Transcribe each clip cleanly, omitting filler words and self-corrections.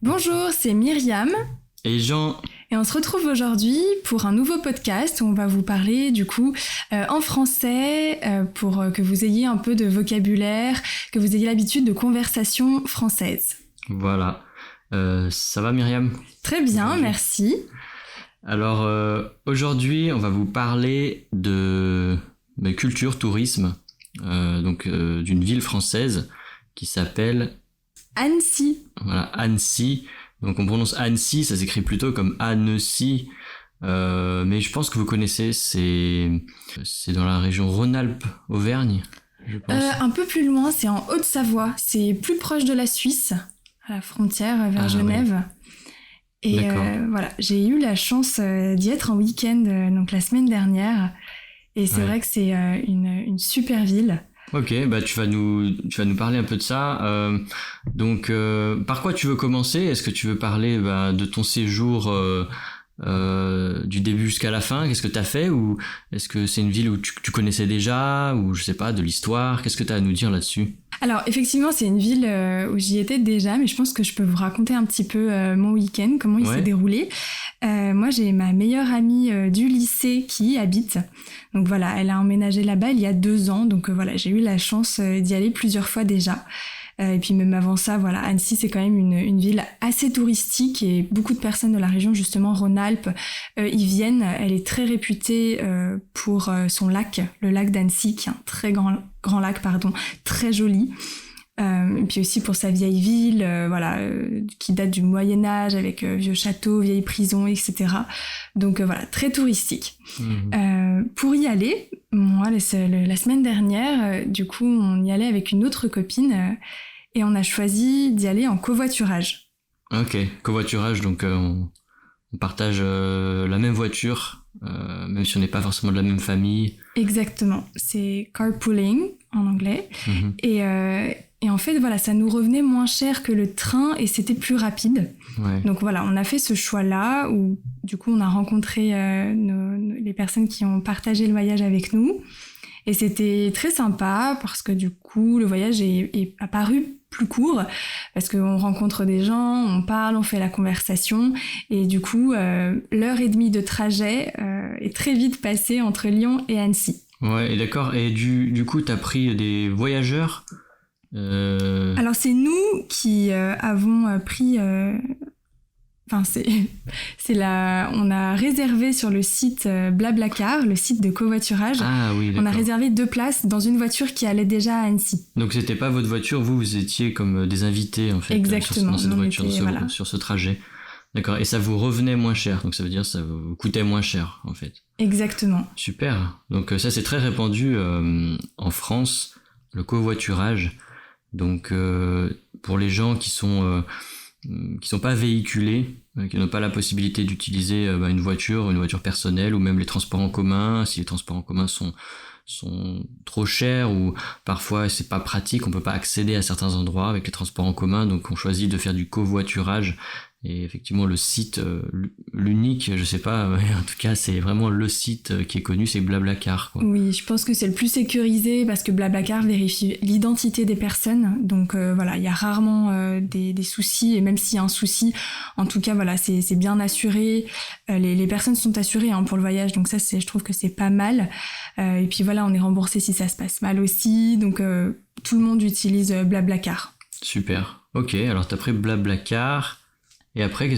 Bonjour, c'est Myriam Et Jean, et on se retrouve aujourd'hui pour un nouveau podcast où on va vous parler du coup en français pour que vous ayez un peu de vocabulaire, que vous ayez l'habitude de conversation française. voilà. Ça va Myriam? Très bien, Aujourd'hui. merci. Alors aujourd'hui, on va vous parler de culture, tourisme, d'une ville française qui s'appelle Annecy. Annecy. Donc on prononce Annecy, ça s'écrit plutôt comme Annecy. Mais je pense que vous connaissez, c'est dans la région Rhône-Alpes-Auvergne, je pense. Un peu plus loin, c'est en Haute-Savoie. C'est plus proche de la Suisse, à la frontière vers Genève. Ouais. Et D'accord. voilà, j'ai eu la chance d'y être en week-end donc la semaine dernière. Et c'est vrai que c'est une super ville. Ok, tu vas nous parler un peu de ça. Par quoi tu veux commencer? Est-ce que tu veux parler de ton séjour du début jusqu'à la fin? Qu'est-ce que tu as fait? Ou est-ce que c'est une ville où tu connaissais déjà? Ou je sais pas, de l'histoire? Qu'est-ce que tu as à nous dire là-dessus? Alors effectivement, c'est une ville où j'y étais déjà, mais je pense que je peux vous raconter un petit peu mon week-end, comment il s'est déroulé. Moi, j'ai ma meilleure amie du lycée qui y habite. Donc voilà, elle a emménagé là-bas il y a 2 ans. Donc voilà, j'ai eu la chance d'y aller plusieurs fois déjà. Et puis même avant ça, voilà, Annecy, c'est quand même une ville assez touristique et beaucoup de personnes de la région, justement Rhône-Alpes, y viennent. Elle est très réputée pour son lac, le lac d'Annecy, qui est un très grand lac, très joli. Et puis aussi pour sa vieille ville, qui date du Moyen-Âge, avec vieux châteaux, vieilles prisons, etc. Donc voilà, très touristique. Pour y aller, moi, la semaine dernière, du coup, on y allait avec une autre copine et on a choisi d'y aller en covoiturage. Ok, covoiturage, donc on partage la même voiture, même si on n'est pas forcément de la même famille. Exactement, c'est carpooling en anglais. Et en fait, voilà, ça nous revenait moins cher que le train et c'était plus rapide. Ouais. Donc voilà, on a fait ce choix-là où du coup on a rencontré les personnes qui ont partagé le voyage avec nous. Et c'était très sympa parce que du coup le voyage est apparu plus court parce qu'on rencontre des gens, on parle, on fait la conversation et du coup 1h30 de trajet est très vite passée entre Lyon et Annecy. Ouais, et d'accord. Et du coup, t'as pris des voyageurs? Alors c'est nous qui avons pris... on a réservé sur le site Blablacar, le site de covoiturage. Ah oui, d'accord. On a réservé 2 places dans une voiture qui allait déjà à Annecy. Donc c'était pas votre voiture, vous étiez comme des invités en fait. Exactement. Dans cette voiture, sur ce trajet. D'accord. Et ça vous revenait moins cher, donc ça veut dire que ça vous coûtait moins cher en fait. Exactement. Super. Donc ça c'est très répandu en France, le covoiturage. Donc pour les gens qui sont pas véhiculés, qui n'ont pas la possibilité d'utiliser une voiture personnelle ou même les transports en commun, si les transports en commun sont trop chers ou parfois c'est pas pratique, on peut pas accéder à certains endroits avec les transports en commun, donc on choisit de faire du covoiturage. Et effectivement le site, l'unique, je sais pas, en tout cas c'est vraiment le site qui est connu, c'est Blablacar, quoi. Oui, je pense que c'est le plus sécurisé parce que Blablacar vérifie l'identité des personnes. Donc il y a rarement des soucis et même s'il y a un souci, en tout cas voilà, c'est bien assuré. Les personnes sont assurées pour le voyage, donc ça je trouve que c'est pas mal. Et puis voilà, on est remboursé si ça se passe mal aussi. Donc tout le monde utilise Blablacar. Super. Ok, alors t'as pris Blablacar. Et après,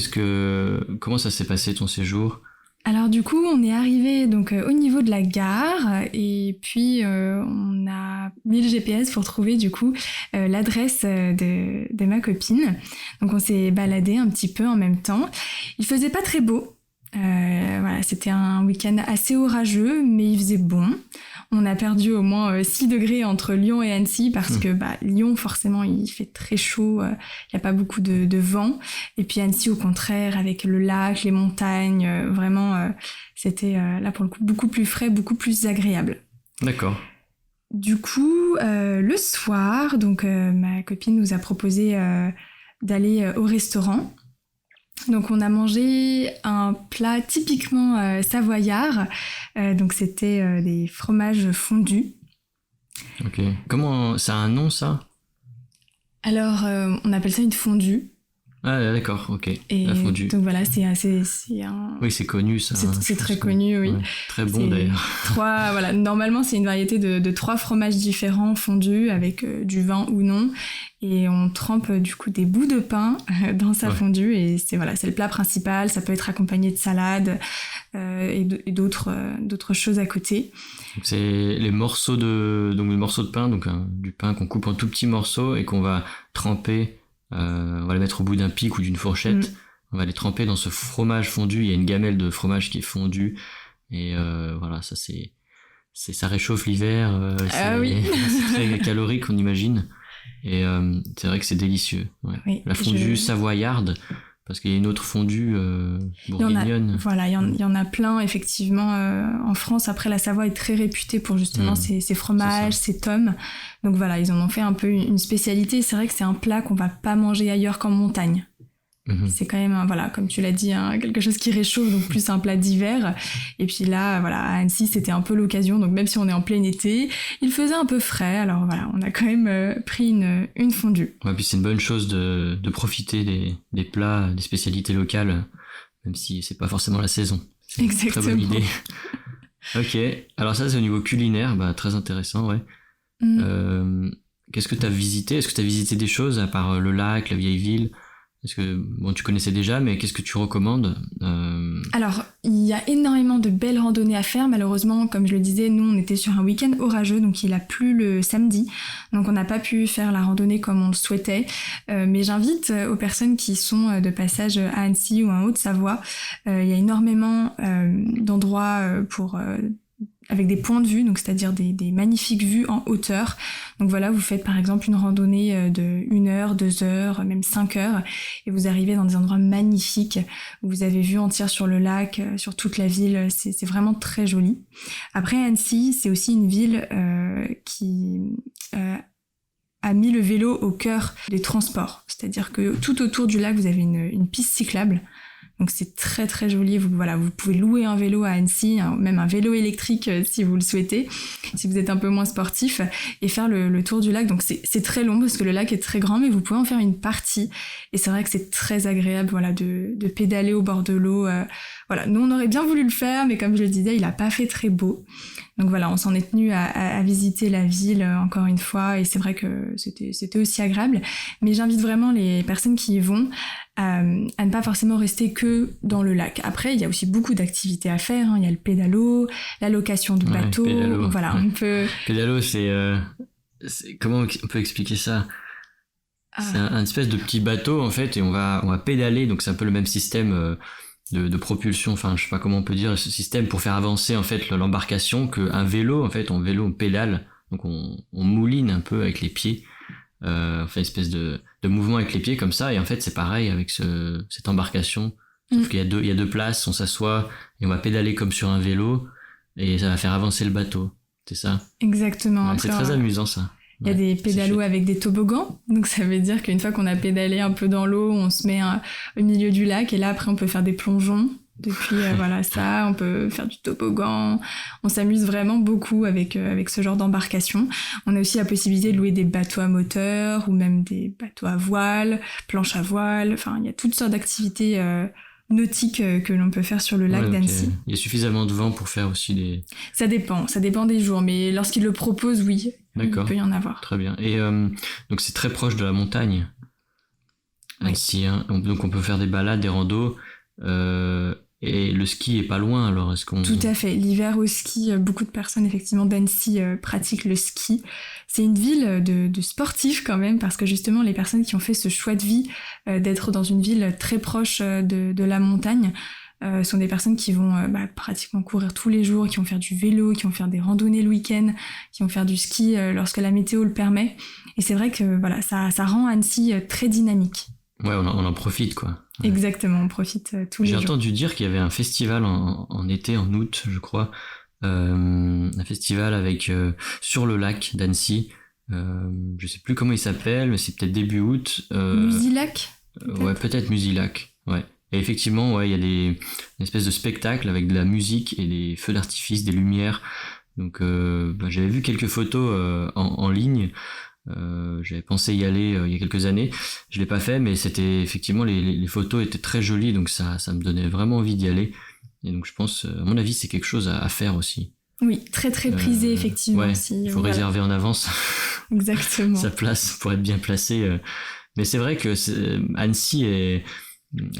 comment ça s'est passé ton séjour? Alors du coup, on est arrivé donc au niveau de la gare et puis on a mis le GPS pour trouver du coup l'adresse de ma copine. Donc on s'est baladé un petit peu en même temps. Il faisait pas très beau. C'était un week-end assez orageux, mais il faisait bon. On a perdu au moins 6 degrés entre Lyon et Annecy parce que Lyon, forcément, il fait très chaud, il n'y a pas beaucoup de vent. Et puis Annecy, au contraire, avec le lac, les montagnes, c'était là pour le coup beaucoup plus frais, beaucoup plus agréable. D'accord. Du coup, le soir, donc ma copine nous a proposé d'aller au restaurant. Donc on a mangé un plat typiquement savoyard, donc c'était des fromages fondus. Ok. Comment ça a un nom ça? Alors on appelle ça une fondue. Ah d'accord, ok. Et la fondue. donc voilà, Oui, c'est connu ça. C'est très connu, oui. Ouais, très bon d'ailleurs. Voilà, normalement c'est une variété de 3 fromages différents fondus avec du vin ou non. Et on trempe du coup des bouts de pain dans sa fondue et c'est le plat principal. Ça peut être accompagné de salade et d'autres choses à côté. Donc, c'est les morceaux de pain, donc du pain qu'on coupe en tout petits morceaux et qu'on va tremper. On va les mettre au bout d'un pic ou d'une fourchette. On va les tremper dans ce fromage fondu. Il y a une gamelle de fromage qui est fondue et voilà, ça réchauffe l'hiver. C'est très calorique, on imagine. Et c'est vrai que c'est délicieux. Ouais. Oui, la fondue savoyarde, parce qu'il y a une autre fondue bourguignonne. Il y en a plein, effectivement, en France. Après, la Savoie est très réputée pour justement ses fromages, ses tomes. Donc voilà, ils en ont fait un peu une spécialité. C'est vrai que c'est un plat qu'on va pas manger ailleurs qu'en montagne. C'est quand même, comme tu l'as dit, quelque chose qui réchauffe, donc plus un plat d'hiver. Et puis là, à Annecy, c'était un peu l'occasion. Donc même si on est en plein été, il faisait un peu frais. Alors voilà, on a quand même pris une fondue. Ouais, puis c'est une bonne chose de profiter des plats, des spécialités locales, même si c'est pas forcément la saison. C'est Exactement. Une très bonne idée. Ok, alors ça c'est au niveau culinaire, très intéressant, ouais. Qu'est-ce que tu as visité ? Est-ce que tu as visité des choses à part le lac, la vieille ville ? Est-ce que, tu connaissais déjà, mais qu'est-ce que tu recommandes ? Alors, il y a énormément de belles randonnées à faire. Malheureusement, comme je le disais, nous, on était sur un week-end orageux, donc il a plu le samedi. Donc, on n'a pas pu faire la randonnée comme on le souhaitait. Mais j'invite aux personnes qui sont de passage à Annecy ou en Haute-Savoie. Il y a énormément d'endroits avec des points de vue, donc c'est-à-dire des magnifiques vues en hauteur. Donc voilà, vous faites par exemple une randonnée de 1 heure, 2 heures, même 5 heures, et vous arrivez dans des endroits magnifiques, où vous avez vue entière sur le lac, sur toute la ville, c'est vraiment très joli. Après, Annecy, c'est aussi une ville qui a mis le vélo au cœur des transports. C'est-à-dire que tout autour du lac, vous avez une piste cyclable. Donc c'est très très joli, vous pouvez louer un vélo à Annecy, même un vélo électrique si vous le souhaitez, si vous êtes un peu moins sportif, et faire le tour du lac. Donc c'est très long parce que le lac est très grand, mais vous pouvez en faire une partie, et c'est vrai que c'est très agréable de pédaler au bord de l'eau. Nous on aurait bien voulu le faire, mais comme je le disais, il a pas fait très beau. Donc on s'en est tenu à visiter la ville encore une fois, et c'est vrai que c'était aussi agréable. Mais j'invite vraiment les personnes qui y vont à ne pas forcément rester que dans le lac. Après, il y a aussi beaucoup d'activités à faire. Il y a le pédalo, la location de bateau. Pédalo, on peut... Pédalo, c'est comment on peut expliquer ça ? C'est un espèce de petit bateau en fait, et on va pédaler. Donc c'est un peu le même système de propulsion. Enfin, je sais pas comment on peut dire ce système pour faire avancer en fait l'embarcation qu'un vélo. En fait, on pédale. Donc on mouline un peu avec les pieds. On fait une espèce de mouvement avec les pieds comme ça, et en fait c'est pareil avec cette embarcation, sauf qu'il y a deux places, on s'assoit et on va pédaler comme sur un vélo, et ça va faire avancer le bateau, c'est ça ? Exactement. C'est très amusant ça. Il y a des pédalos avec des toboggans, donc ça veut dire qu'une fois qu'on a pédalé un peu dans l'eau, on se met au milieu du lac, et là après on peut faire des plongeons. Depuis ça, on peut faire du toboggan. On s'amuse vraiment beaucoup avec ce genre d'embarcation. On a aussi la possibilité de louer des bateaux à moteur ou même des bateaux à voile, planches à voile. Enfin, il y a toutes sortes d'activités nautiques que l'on peut faire sur le lac d'Annecy. Il y a suffisamment de vent pour faire aussi des... Ça dépend des jours, mais lorsqu'ils le proposent, oui, d'accord. Il peut y en avoir. Très bien. Et donc c'est très proche de la montagne, Annecy, hein. Donc on peut faire des balades, des randos. Et le ski est pas loin, alors est-ce qu'on... Tout à fait. L'hiver au ski, beaucoup de personnes effectivement d'Annecy pratiquent le ski. C'est une ville de sportifs quand même, parce que justement les personnes qui ont fait ce choix de vie d'être dans une ville très proche de la montagne sont des personnes qui vont pratiquement courir tous les jours, qui vont faire du vélo, qui vont faire des randonnées le week-end, qui vont faire du ski lorsque la météo le permet. Et c'est vrai que ça rend Annecy très dynamique. Ouais, on en profite quoi. Ouais. Exactement, on profite tous les jours. J'ai entendu dire qu'il y avait un festival en été, en août, je crois. Un festival avec sur le lac d'Annecy. Je sais plus comment il s'appelle, mais c'est peut-être début août. Musilac ouais, peut-être Musilac. Ouais. Et effectivement, il y a une espèce de spectacle avec de la musique et des feux d'artifice, des lumières. Donc j'avais vu quelques photos en ligne. J'avais pensé y aller il y a quelques années. Je l'ai pas fait, mais c'était effectivement les photos étaient très jolies, donc ça me donnait vraiment envie d'y aller. Et donc je pense, à mon avis, c'est quelque chose à faire aussi. Oui, très très prisé effectivement. Ouais, aussi. il faut réserver en avance. Exactement. Sa place pour être bien placé. Mais c'est vrai que Annecy est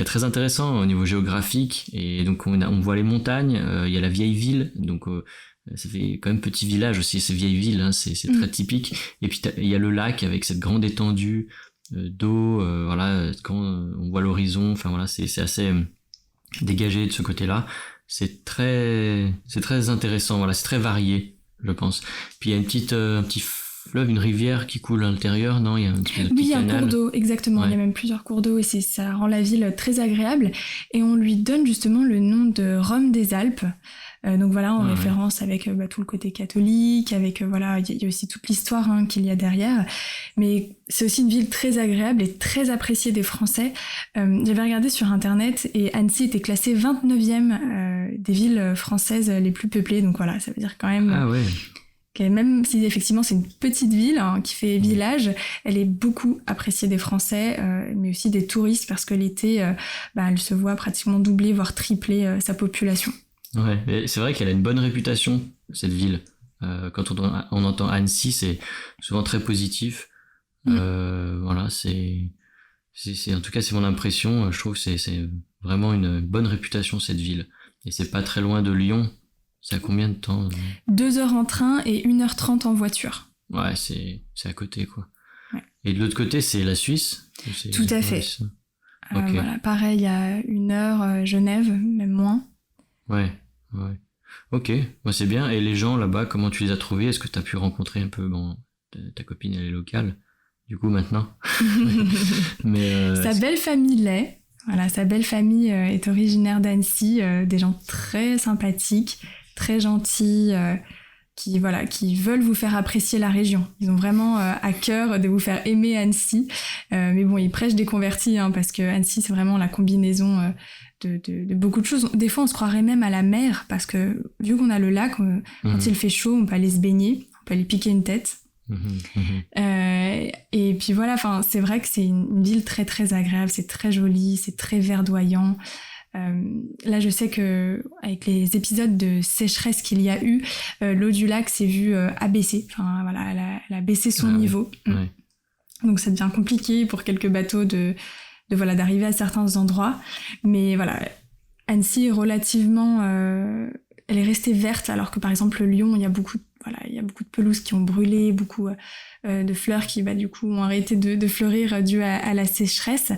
très intéressant au niveau géographique, et donc on voit les montagnes, il y a la vieille ville, donc ça fait quand même petit village aussi, ces vieilles villes, hein, c'est très typique. Et puis il y a le lac avec cette grande étendue d'eau, voilà, quand on voit l'horizon, enfin voilà, c'est assez dégagé de ce côté-là. C'est très intéressant, voilà, c'est très varié, je pense. Puis il y a un petit fleuve, une rivière qui coule à l'intérieur, non? Il y a un petit Oui, il y a un canal. cours d'eau, exactement. Ouais. Il y a même plusieurs cours d'eau et ça rend la ville très agréable. Et on lui donne justement le nom de Rome des Alpes. Donc voilà, en référence avec tout le côté catholique, avec voilà, il y a aussi toute l'histoire qu'il y a derrière. Mais c'est aussi une ville très agréable et très appréciée des Français. J'avais regardé sur Internet et Annecy était classée 29e des villes françaises les plus peuplées. Donc voilà, ça veut dire quand même... Ah ouais. Même si effectivement c'est une petite ville qui fait village, elle est beaucoup appréciée des Français, mais aussi des touristes, parce que l'été, elle se voit pratiquement doubler, voire tripler sa population. Ouais, et c'est vrai qu'elle a une bonne réputation, cette ville. Quand on entend Annecy, c'est souvent très positif. Voilà, c'est en tout cas c'est mon impression. Je trouve que c'est vraiment une bonne réputation, cette ville. Et c'est pas très loin de Lyon. C'est à combien de temps 2 heures en train et 1h30 en voiture. Ouais, c'est à côté, quoi. Ouais. Et de l'autre côté, c'est la Suisse? Tout à fait. Okay. Voilà, pareil, à 1 heure, Genève, même moins. Ouais. Ok, moi c'est bien. Et les gens là-bas, comment tu les as trouvés? Est-ce que tu as pu rencontrer un peu, bon, ta copine, elle est locale, du coup, maintenant. Mais sa belle famille l'est. Voilà, sa belle famille est originaire d'Annecy, des gens très sympathiques, très gentils, qui veulent vous faire apprécier la région. Ils ont vraiment à cœur de vous faire aimer Annecy. Mais bon, ils prêchent des convertis, parce que Annecy, c'est vraiment la combinaison de beaucoup de choses. Des fois, on se croirait même à la mer, parce que vu qu'on a le lac, quand il fait chaud, on peut aller se baigner, on peut aller piquer une tête. Et puis voilà, c'est vrai que c'est une ville très très agréable, c'est très joli, c'est très verdoyant. Là, je sais que avec les épisodes de sécheresse qu'il y a eu, l'eau du lac s'est vue abaisser. Enfin voilà, elle a baissé son niveau. Ouais. Donc ça devient compliqué pour quelques bateaux d'arriver à certains endroits. Mais voilà, Annecy est relativement, elle est restée verte, alors que par exemple Lyon, il y a beaucoup de pelouses qui ont brûlé, beaucoup de fleurs qui du coup ont arrêté de fleurir dû à la sécheresse.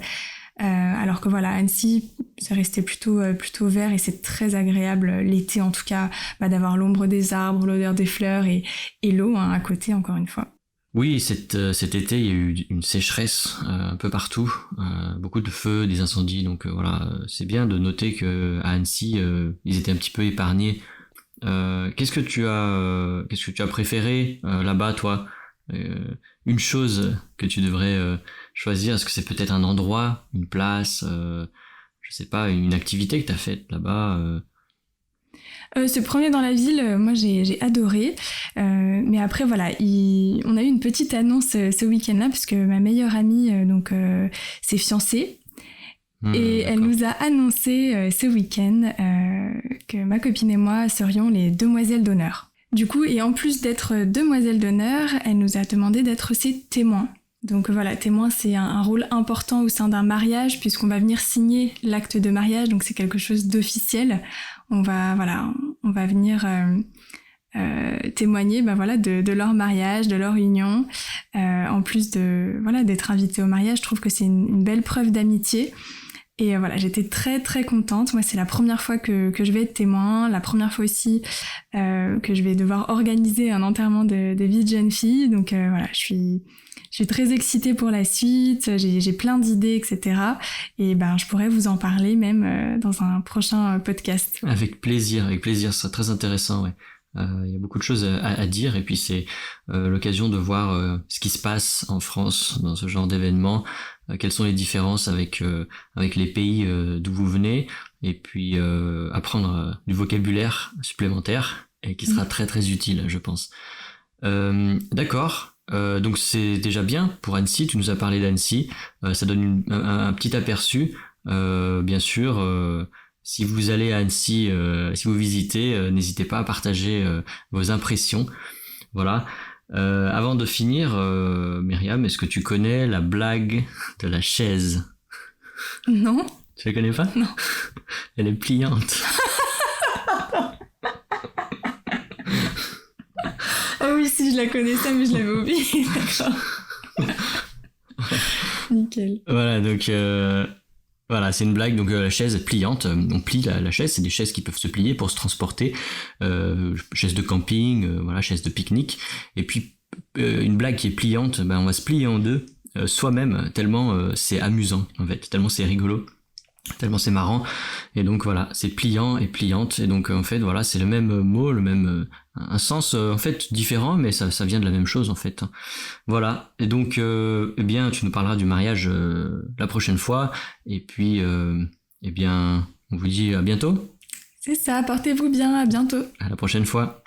Alors que voilà, Annecy, c'est resté plutôt vert et c'est très agréable l'été en tout cas, d'avoir l'ombre des arbres, l'odeur des fleurs et l'eau à côté encore une fois. Oui, cet été, il y a eu une sécheresse un peu partout, beaucoup de feux, des incendies, donc voilà, c'est bien de noter que à Annecy, ils étaient un petit peu épargnés. Qu'est-ce que tu as préféré là-bas, toi? Une chose que tu devrais choisir, est-ce que c'est peut-être un endroit, une place, je sais pas, une activité que tu as faite là-bas? Se promener dans la ville, moi j'ai adoré. Mais après voilà, on a eu une petite annonce ce week-end-là, parce que ma meilleure amie s'est fiancée. Et elle nous a annoncé ce week-end que ma copine et moi serions les demoiselles d'honneur. Du coup, et en plus d'être demoiselle d'honneur, elle nous a demandé d'être ses témoins. Donc voilà, témoin, c'est un rôle important au sein d'un mariage, puisqu'on va venir signer l'acte de mariage, donc c'est quelque chose d'officiel. On va venir témoigner de leur mariage, de leur union. En plus d'être invité au mariage, je trouve que c'est une belle preuve d'amitié. Et voilà, j'étais très très contente. Moi, c'est la première fois que je vais être témoin, la première fois aussi que je vais devoir organiser un enterrement de vie de jeune fille. Donc voilà, je suis très excitée pour la suite, j'ai plein d'idées, etc. Et je pourrais vous en parler même dans un prochain podcast. Avec plaisir, ce sera très intéressant, ouais. Il y a beaucoup de choses à dire, et puis c'est l'occasion de voir ce qui se passe en France dans ce genre d'événements, quelles sont les différences avec les pays d'où vous venez, et puis apprendre du vocabulaire supplémentaire et qui sera très très utile, je pense. D'accord. Donc c'est déjà bien pour Annecy, tu nous as parlé d'Annecy, ça donne un petit aperçu. Bien sûr, si vous allez à Annecy, si vous visitez, n'hésitez pas à partager vos impressions. Voilà. Avant de finir, Myriam, est-ce que tu connais la blague de la chaise? Non. Tu la connais pas? Non. Elle est pliante. Ah oui, si, je la connaissais, mais je l'avais oublié, d'accord. Nickel. Voilà, donc voilà, c'est une blague. Donc la chaise pliante, on plie la chaise, c'est des chaises qui peuvent se plier pour se transporter, chaise de camping, voilà, chaise de pique-nique. Et puis une blague qui est pliante, on va se plier en deux soi-même, tellement c'est amusant en fait, tellement c'est rigolo. Tellement c'est marrant, et donc voilà, c'est pliant et pliante, et donc en fait voilà, c'est le même mot, le même un sens en fait différent, mais ça vient de la même chose en fait. Voilà, et donc eh bien tu nous parleras du mariage la prochaine fois, et puis eh bien on vous dit à bientôt. C'est ça, portez-vous bien, à bientôt. À la prochaine fois.